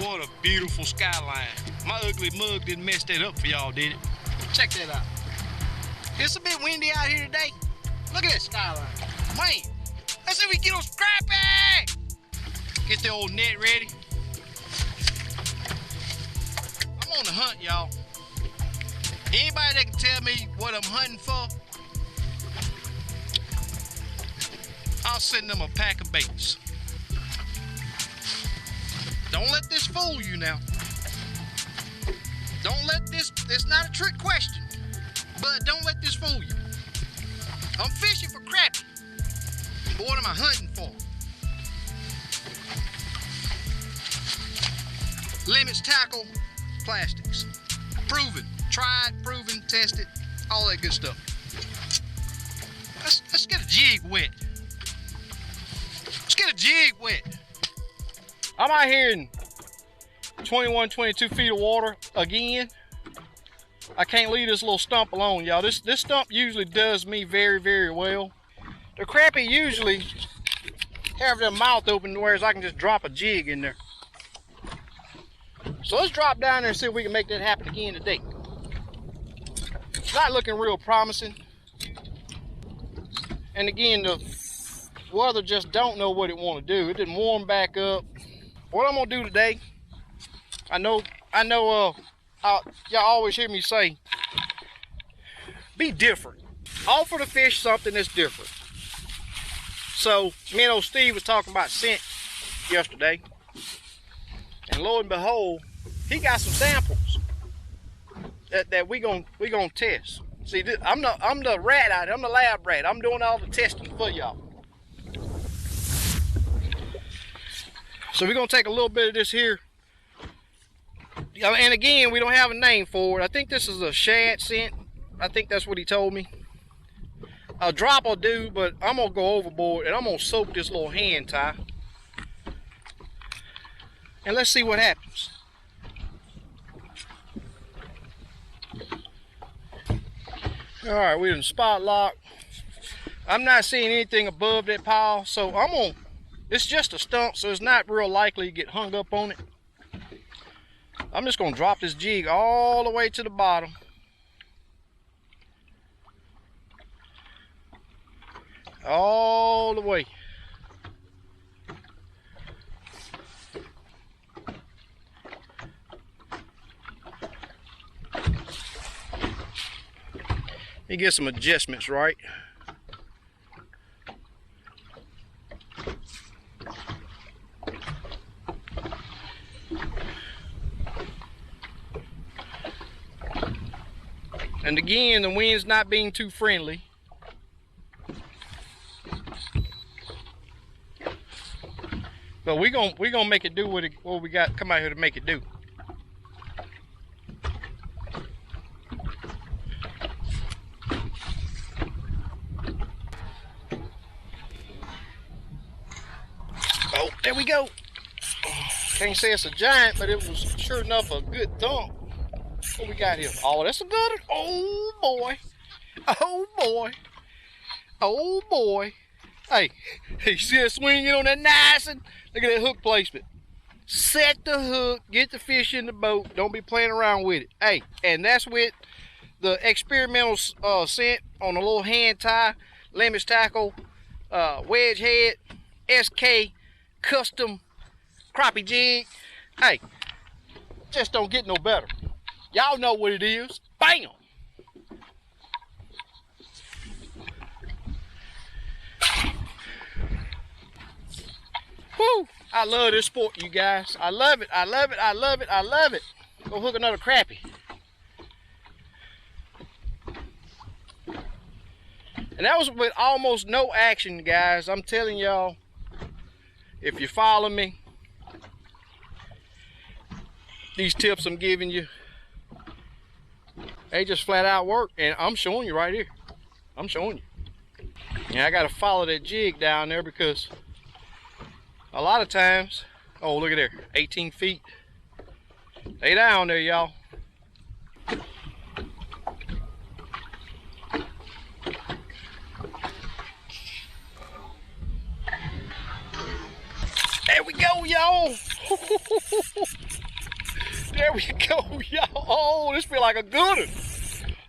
What a beautiful skyline. My ugly mug didn't mess that up for y'all, did it? Check that out. It's a bit windy out here today. Look at that skyline. Man, let's see if we can get on Crappie. Get the old net ready. I'm on the hunt, y'all. Anybody that can tell me what I'm hunting for, I'll send them a pack of baits. Don't let this fool you now. Don't let this, it's not a trick question, but don't let this fool you. I'm fishing for crappie, but what am I hunting for? Limits, tackle, plastics. Proven, tried, proven, tested, all that good stuff. Let's get a jig wet. Let's get a jig wet. I'm out here in 21, 22 feet of water again. I can't leave this little stump alone, y'all. This stump usually does me very, very well. The crappie usually have their mouth open, whereas I can just drop a jig in there. So let's drop down there and see if we can make that happen again today. It's not looking real promising. And again, the weather just don't know what it want to do. It didn't warm back up. What I'm gonna do today, I know y'all always hear me say, be different. Offer the fish something that's different. So me and old Steve was talking about scent yesterday, and lo and behold, he got some samples that we gonna test. See, I'm the rat out here. I'm the lab rat. I'm doing all the testing for y'all. So we're gonna take a little bit of this here. And again, we don't have a name for it. I think this is a shad scent. I think that's what he told me. A drop will do, but I'm gonna go overboard and I'm gonna soak this little hand tie. And let's see what happens. All right, we're in spot lock. I'm not seeing anything above that pile, so it's just a stump, so it's not real likely to get hung up on it. I'm just gonna drop this jig all the way to the bottom. All the way. You get some adjustments right. And again, the wind's not being too friendly. But we're gonna make it do what we got come out here to make it do. Oh, there we go. Can't say it's a giant, but it was sure enough a good thump. What we got here? Oh, that's a good one. Oh boy. Oh boy. Oh boy. Hey, you see that swinging on that nice and look at that hook placement. Set the hook, get the fish in the boat. Don't be playing around with it. Hey, and that's with the experimental scent on a little hand tie, limits, tackle, wedge head, SK custom crappie jig. Hey, just don't get no better. Y'all know what it is. Bam! Woo! I love this sport, you guys. I love it. I love it. I love it. I love it. Go hook another crappie. And that was with almost no action, guys. I'm telling y'all, if you follow me, these tips I'm giving you, they just flat out work, and I'm showing you right here. I'm showing you. And I got to follow that jig down there because a lot of times, oh look at there, 18 feet. They down there, y'all. There we go, y'all. There we go, y'all. Oh, this feel like a good one.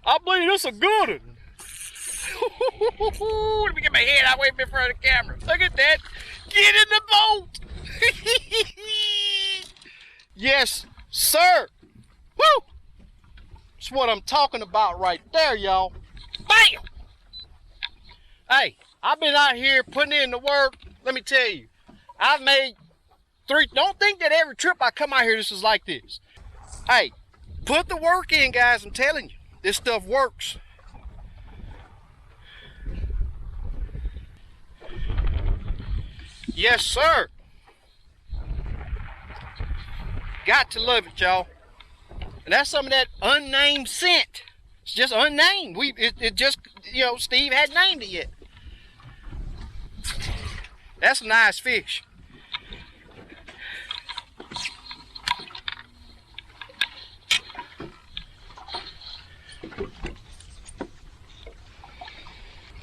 I believe this a good one. Let me get my head out way in front of the camera. Look at that. Get in the boat. Yes, sir. Woo! That's what I'm talking about right there, y'all. Bam! Hey, I've been out here putting in the work. Let me tell you, I've made 3. Don't think that every trip I come out here, this is like this. Hey, put the work in, guys. I'm telling you, this stuff works. Yes, sir. Got to love it, y'all. And that's some of that unnamed scent. It's just unnamed. It just, you know, Steve hadn't named it yet. That's a nice fish.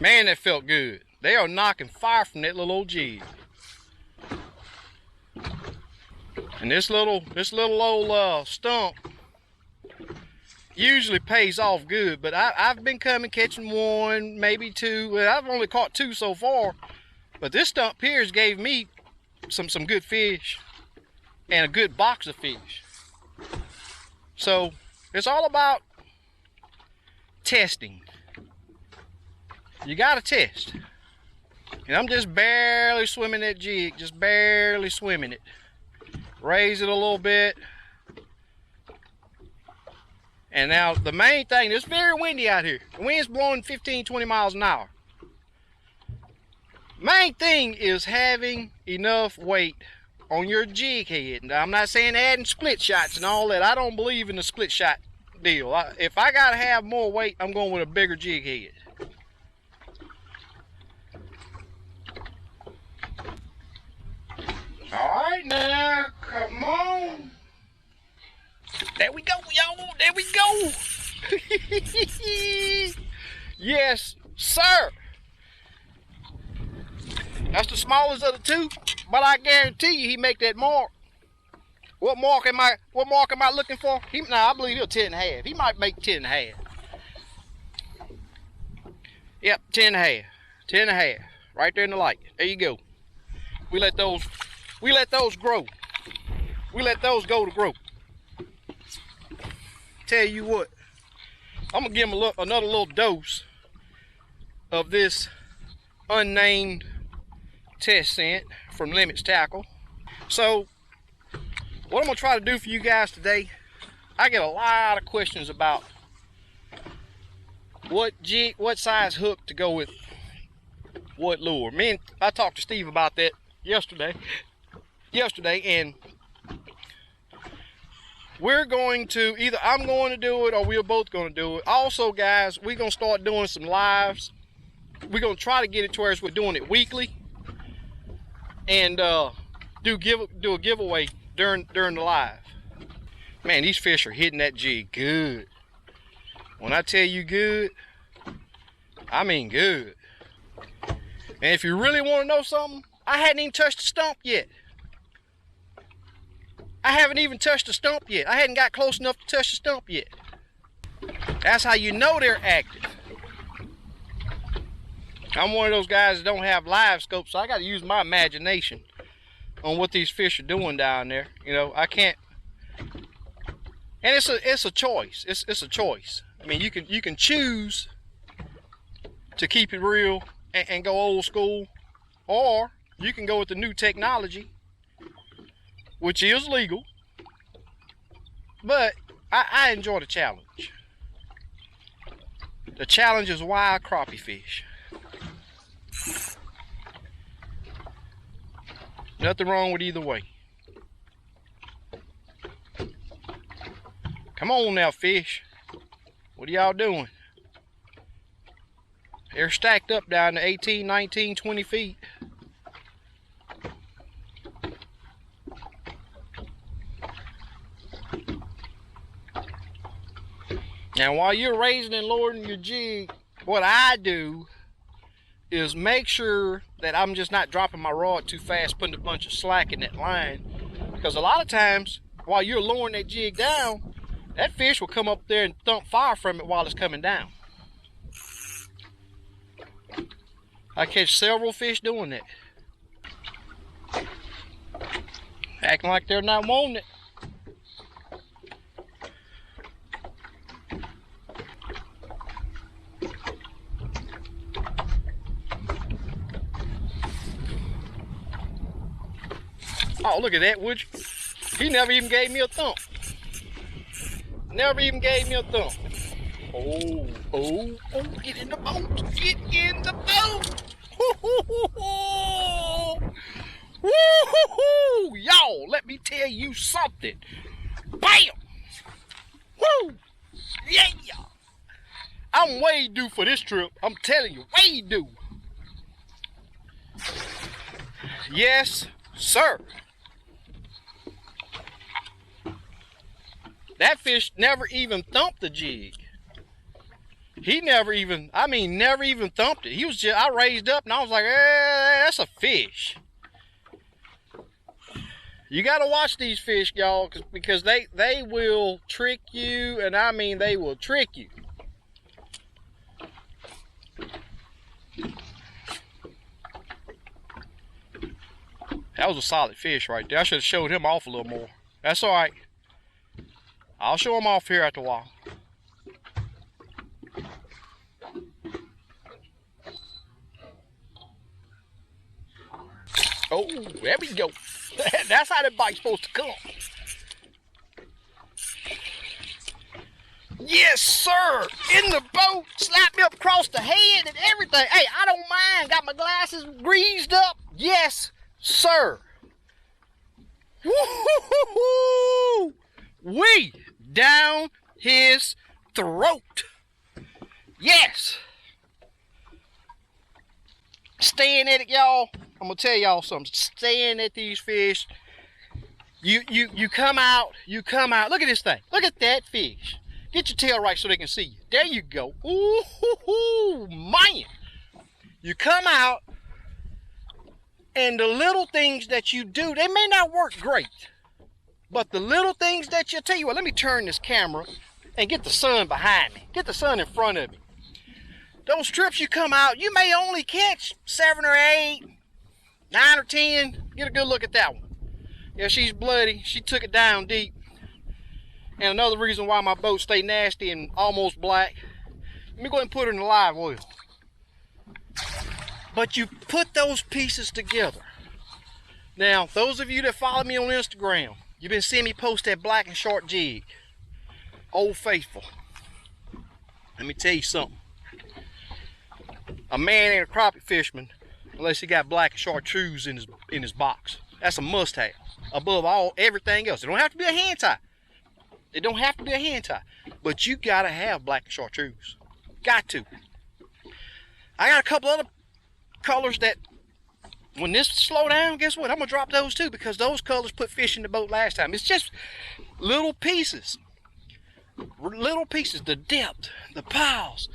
Man, that felt good. They are knocking fire from that little old jig. And this little old stump usually pays off good, but I've been coming catching 1, maybe 2. Well, I've only caught 2 so far, but this stump here gave me some good fish and a good box of fish. So it's all about testing. You gotta test. And I'm just barely swimming that jig, just barely swimming it. Raise it a little bit. And now the main thing, it's very windy out here. The wind's blowing 15-20 miles an hour. Main thing is having enough weight on your jig head. Now, I'm not saying adding split shots and all that. I don't believe in the split shot deal. If I gotta have more weight, I'm going with a bigger jig head. All right now, come on. There we go, y'all. There we go. Yes, sir. That's the smallest of the 2, but I guarantee you he make that mark. What mark am I looking for? I believe he'll 10.5. He might make 10.5. Yep, 10.5. 10.5. Right there in the light. There you go. We let those grow. We let those go to grow. Tell you what, I'm gonna give him another little dose of this unnamed test scent from Limits Tackle. So what I'm gonna try to do for you guys today, I get a lot of questions about what size hook to go with what lure. I talked to Steve about that yesterday, and we're going to, either I'm going to do it or we're both going to do it. Also, guys, we're going to start doing some lives. We're going to try to get it to where we're doing it weekly, and do a giveaway during the live. Man, these fish are hitting that jig good. When I tell you good, I mean good. And if you really want to know something, I hadn't even touched the stump yet. I haven't even touched the stump yet. I hadn't got close enough to touch the stump yet. That's how you know they're active. I'm one of those guys that don't have live scopes, so I got to use my imagination on what these fish are doing down there. You know, I can't. And it's a choice. It's a choice. I mean, you can choose to keep it real and go old school, or you can go with the new technology, which is legal, but I enjoy the challenge. The challenge is wild crappie fish. Nothing wrong with either way. Come on now, fish. What are y'all doing? They're stacked up down to 18, 19, 20 feet. Now, while you're raising and lowering your jig, what I do is make sure that I'm just not dropping my rod too fast, putting a bunch of slack in that line. Because a lot of times, while you're lowering that jig down, that fish will come up there and thump fire from it while it's coming down. I catch several fish doing that. Acting like they're not wanting it. Oh, look at that, would you? He never even gave me a thump. Never even gave me a thump. Oh, oh, oh, get in the boat. Get in the boat. Woo-hoo-hoo. Y'all, let me tell you something. Bam! Woo! Yeah! I'm way due for this trip. I'm telling you, way due. Yes, sir. That fish never even thumped the jig. He never even, never even thumped it. He was just, I raised up and I was like, that's a fish. You got to watch these fish, y'all, because they will trick you, and they will trick you. That was a solid fish right there. I should have showed him off a little more. That's all right. I'll show him off here after a while. Oh, there we go. That's how the bite's supposed to come. Yes, sir. In the boat. Slap me up across the head and everything. Hey, I don't mind. Got my glasses greased up. Yes, sir. Woo-hoo-hoo-hoo. We down his throat. Yes. Staying at it, y'all. I'm gonna tell y'all something. Staying at these fish. You come out. Look at this thing. Look at that fish. Get your tail right so they can see you. There you go. Ooh, man. You come out, and the little things that you do, they may not work great. But the little things that you tell you what, let me turn this camera and get the sun behind me. Get the sun in front of me. Those trips you come out, you may only catch 7 or 8, 9 or 10. Get a good look at that one. Yeah, she's bloody. She took it down deep. And another reason why my boat stay nasty and almost black. Let me go ahead and put her in the live oil. But you put those pieces together. Now, those of you that follow me on Instagram, you've been seeing me post that black and short jig. Old Faithful. Let me tell you something. A man ain't a crappie fisherman unless he got black and chartreuse in his box. That's a must-have. Above everything else. It don't have to be a hand tie. It don't have to be a hand tie. But you gotta have black and chartreuse. Got to. I got a couple other colors that when this slow down, guess what? I'm gonna drop those too, because those colors put fish in the boat last time. It's just little pieces. Little pieces. The depth, the piles.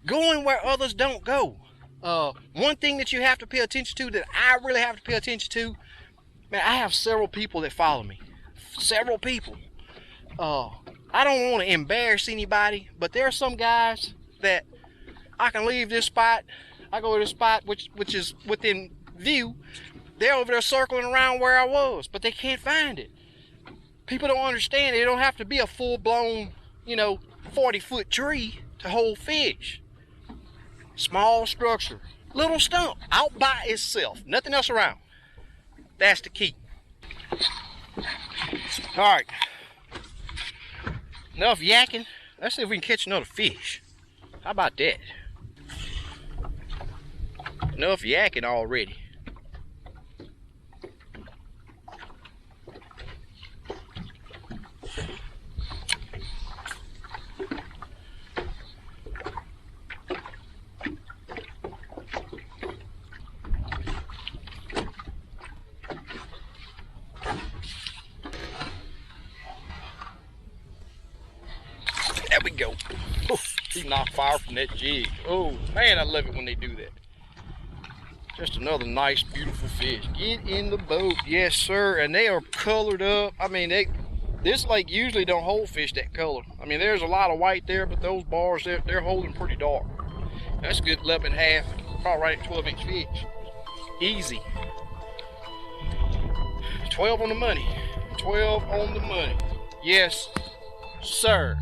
Going where others don't go. One thing that you have to pay attention to, that I really have to pay attention to, man, I have several people that follow me. Several people. I don't want to embarrass anybody, but there are some guys that I can leave this spot. I go to this spot which is within view. They're over there circling around where I was, but they can't find it. People don't understand. It don't have to be a full-blown, 40-foot tree to hold fish. Small structure, little stump, out by itself, nothing else around. That's the key. All right, enough yakking. Let's see if we can catch another fish. How about that? Enough yakking already. There we go. Oh, he knocked fire from that jig. Oh man, I love it when they do that. Just another nice, beautiful fish. Get in the boat. Yes, sir. And they are colored up. I mean, this lake usually don't hold fish that color. I mean, there's a lot of white there, but those bars, they're holding pretty dark. That's a good 11 and a half, probably right at 12-inch fish. Easy. 12 on the money. 12 on the money. Yes, sir.